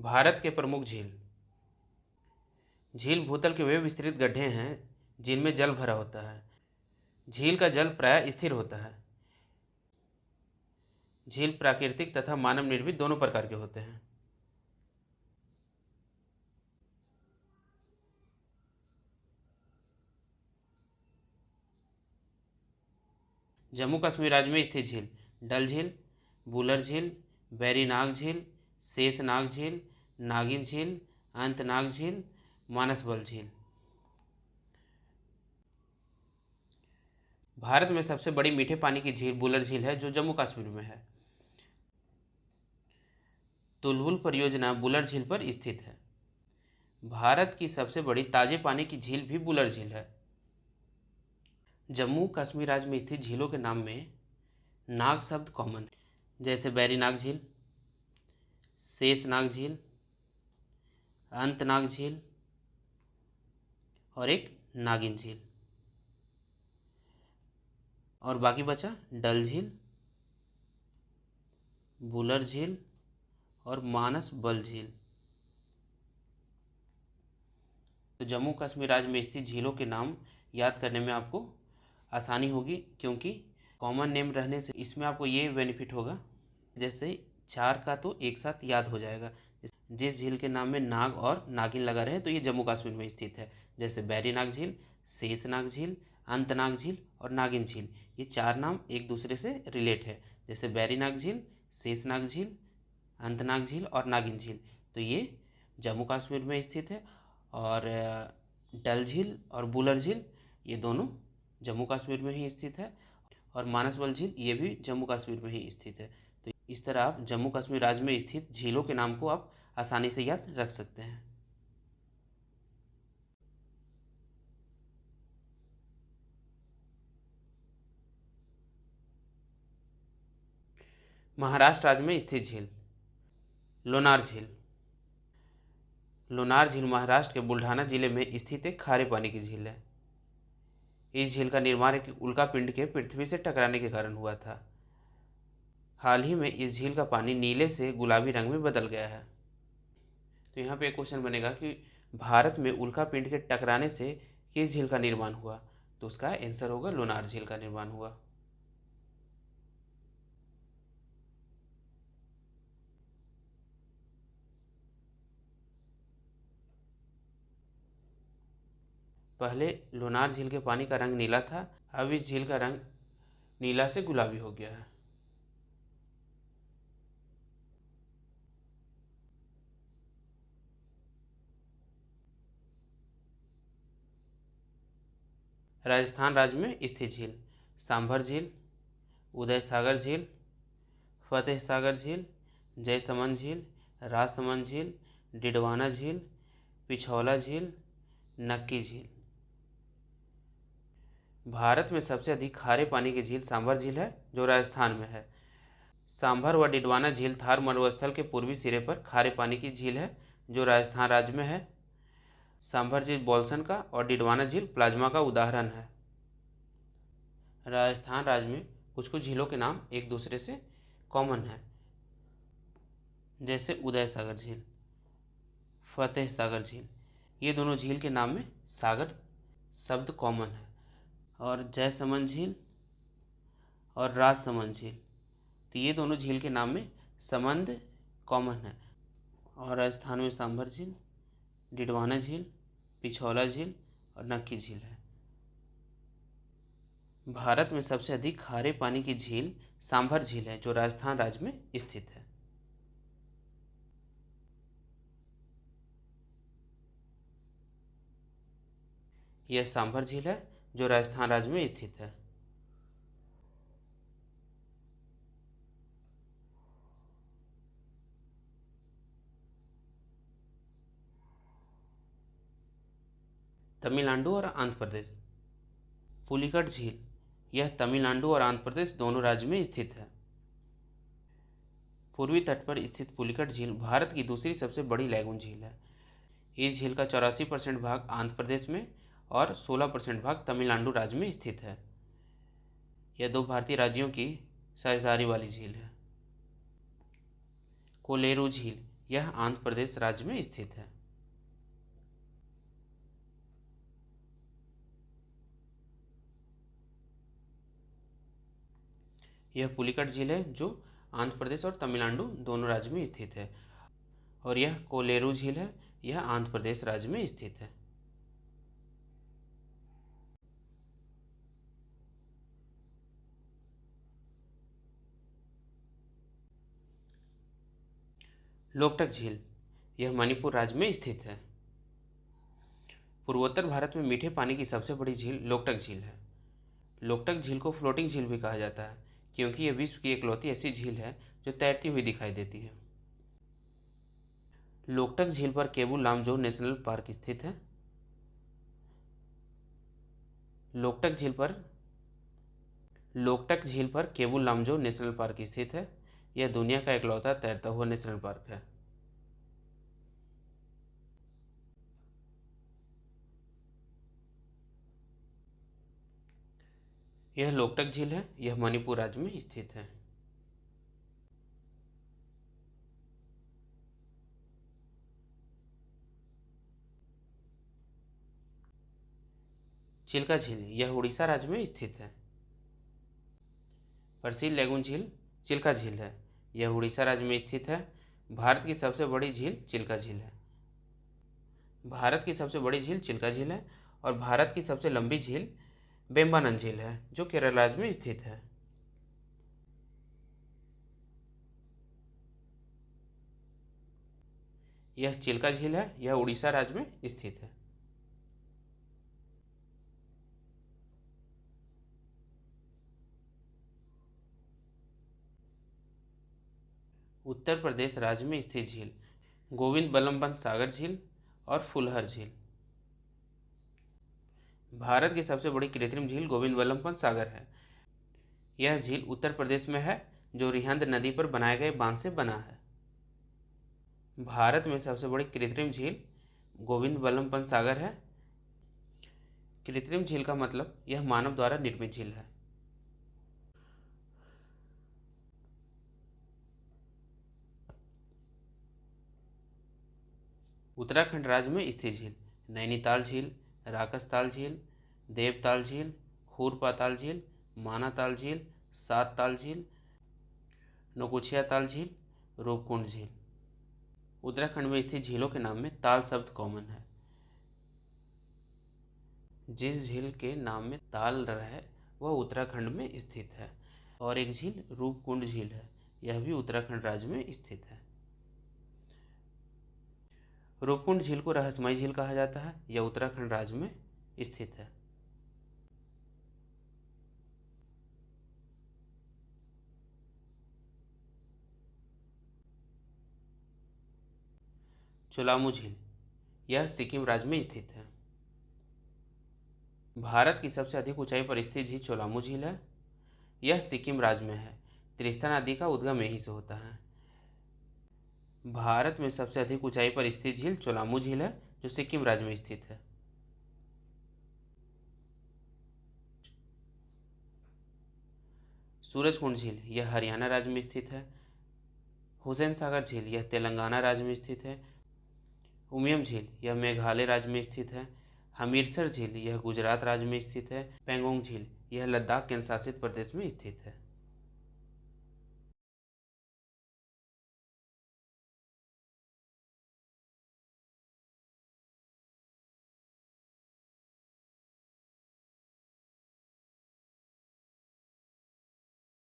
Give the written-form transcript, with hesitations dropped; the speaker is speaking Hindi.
भारत के प्रमुख झील। झील भूतल के वे विस्तृत गड्ढे हैं जिनमें जल भरा होता है। झील का जल प्रायः स्थिर होता है। झील प्राकृतिक तथा मानव निर्मित दोनों प्रकार के होते हैं। जम्मू कश्मीर राज्य में स्थित झील: डल झील, बुलर झील, वेरीनाग झील, शेषनाग झील, नागिन झील, अंतनाग झील, मानसबल झील। भारत में सबसे बड़ी मीठे पानी की झील बुलर झील है जो जम्मू कश्मीर में है। तुलबुल परियोजना बुलर झील पर स्थित है। भारत की सबसे बड़ी ताजे पानी की झील भी बुलर झील है। जम्मू कश्मीर राज्य में स्थित झीलों के नाम में नाग शब्द कॉमन है, जैसे वेरीनाग झील, शेषनाग झील, अंतनाग झील और एक नागिन झील। और बाकी बचा डल झील, बुलर झील और मानसबल झील। तो जम्मू कश्मीर राज्य में स्थित झीलों के नाम याद करने में आपको आसानी होगी, क्योंकि कॉमन नेम रहने से इसमें आपको ये बेनिफिट होगा, जैसे 4 का तो एक साथ याद हो जाएगा। जिस झील के नाम में नाग और नागिन लगा रहे तो ये जम्मू कश्मीर में स्थित है, जैसे वेरीनाग झील, शेषनाग झील, अंतनाग झील और नागिन झील। ये 4 नाम एक दूसरे से रिलेट है, जैसे वेरीनाग झील, शेषनाग झील, अंतनाग झील और नागिन झील। तो ये जम्मू कश्मीर में स्थित है। और डल झील और बुलर झील ये दोनों जम्मू कश्मीर में ही स्थित है। और मानसबल झील ये भी जम्मू कश्मीर में ही स्थित है। तो इस तरह आप जम्मू कश्मीर राज्य में स्थित झीलों के नाम को आप आसानी से याद रख सकते हैं। महाराष्ट्र राज्य में स्थित झील: लोनार झील। लोनार झील महाराष्ट्र के बुल्ढाना जिले में स्थित एक खारे पानी की झील है। इस झील का निर्माण एक उल्कापिंड के पृथ्वी से टकराने के कारण हुआ था। हाल ही में इस झील का पानी नीले से गुलाबी रंग में बदल गया है। तो यहाँ पे एक क्वेश्चन बनेगा कि भारत में उल्कापिंड के टकराने से किस झील का निर्माण हुआ, तो उसका आंसर होगा लोनार झील का निर्माण हुआ। पहले लोनार झील के पानी का रंग नीला था, अब इस झील का रंग नीला से गुलाबी हो गया है। राजस्थान राज्य में स्थित झील: सांभर झील, उदय सागर झील, फतेह सागर झील, जयसमंद झील, राजसमंद झील, डिडवाना झील, पिछौला झील, नक्की झील। भारत में सबसे अधिक खारे पानी की झील सांभर झील है जो राजस्थान में है। सांभर व डिडवाना झील थार मरुस्थल के पूर्वी सिरे पर खारे पानी की झील है जो राजस्थान राज्य में है। सांभर झील बोल्सन का और डिडवाना झील प्लाज्मा का उदाहरण है। राजस्थान राज्य में कुछ कुछ झीलों के नाम एक दूसरे से कॉमन है, जैसे उदय सागर झील, फतेह सागर झील। ये दोनों झील के नाम में सागर शब्द कॉमन है। और जयसमंद झील और राजसमंद झील, तो ये दोनों झील के नाम में समंद कॉमन है। और राजस्थान में सांभर झील, डिडवाना झील, पिछौला झील और नक्की झील है। भारत में सबसे अधिक खारे पानी की झील सांभर झील है जो राजस्थान राज्य में स्थित है। यह सांभर झील है जो राजस्थान राज्य में स्थित है। तमिलनाडु और आंध्र प्रदेश: पुलिकट झील यह तमिलनाडु और आंध्र प्रदेश दोनों राज्य में स्थित है। पूर्वी तट पर स्थित पुलिकट झील भारत की दूसरी सबसे बड़ी लैगून झील है। इस झील का 84% भाग आंध्र प्रदेश में और 16% भाग तमिलनाडु राज्य में स्थित है। यह 2 भारतीय राज्यों की साझेदारी वाली झील है। कोलेरू झील यह आंध्र प्रदेश राज्य में स्थित है। यह पुलिकट झील है जो आंध्र प्रदेश और तमिलनाडु दोनों राज्य में स्थित है। और यह कोलेरू झील है, यह आंध्र प्रदेश राज्य में स्थित है। लोकटक झील, यह मणिपुर राज्य में स्थित है। पूर्वोत्तर भारत में मीठे पानी की सबसे बड़ी झील लोकटक झील है। लोकटक झील को फ्लोटिंग झील भी कहा जाता है क्योंकि यह विश्व की इकलौती ऐसी झील है जो तैरती हुई दिखाई देती है। लोकटक झील पर केबू लामजो नेशनल पार्क स्थित है। लोकटक झील पर केबू लामजो नेशनल पार्क स्थित है। यह दुनिया का इकलौता तैरता हुआ नेशनल पार्क है। यह लोकटक झील है, यह मणिपुर राज्य में स्थित है। चिल्का झील, यह उड़ीसा राज्य में स्थित है। प्रसिद्ध लैगून झील चिल्का झील है, यह उड़ीसा राज्य में स्थित है। भारत की सबसे बड़ी झील चिल्का झील है। भारत की सबसे बड़ी झील चिल्का झील है और भारत की सबसे लंबी झील बेम्बानंद झील है जो केरल राज्य में स्थित है। यह चिल्का झील है, यह उड़ीसा राज्य में स्थित है। उत्तर प्रदेश राज्य में स्थित झील गोविंद बल्लभ पंत सागर झील और फुलहर झील। भारत की सबसे बड़ी कृत्रिम झील गोविंद बल्लभ पंत सागर है। यह झील उत्तर प्रदेश में है जो रिहंद नदी पर बनाए गए बांध से बना है। भारत में सबसे बड़ी कृत्रिम झील गोविंद बल्लभ पंत सागर है। कृत्रिम झील का मतलब यह मानव द्वारा निर्मित झील है। उत्तराखंड राज्य में स्थित झील नैनीताल झील, राकसताल झील, देवताल झील, खूरपाताल झील, मानाताल झील, सात ताल झील, नौकुचिया ताल झील, रूपकुंड झील। उत्तराखंड में स्थित झीलों के नाम में ताल शब्द कॉमन है। जिस झील के नाम में ताल है वह उत्तराखंड में स्थित है। और एक झील रूपकुंड झील है, यह भी उत्तराखंड राज्य में स्थित है। रूपकुंड झील को रहस्यमय झील कहा जाता है, यह उत्तराखंड राज्य में स्थित है। चोलामू झील, यह सिक्किम राज्य में स्थित है। भारत की सबसे अधिक ऊंचाई पर स्थित झील चोलामू झील है, यह सिक्किम राज्य में है। त्रिस्ता नदी का उद्गम यहीं से होता है। भारत में सबसे अधिक ऊंचाई पर स्थित झील चोलामू झील है जो सिक्किम राज्य में स्थित है। सूरजकुंड झील, यह हरियाणा राज्य में स्थित है। हुसैन सागर झील, यह तेलंगाना राज्य में स्थित है। उमियम झील, यह मेघालय राज्य में स्थित है। हमीरसर झील, यह गुजरात राज्य में स्थित है। पेंगोंग झील, यह लद्दाख केंद्र शासित प्रदेश में स्थित है।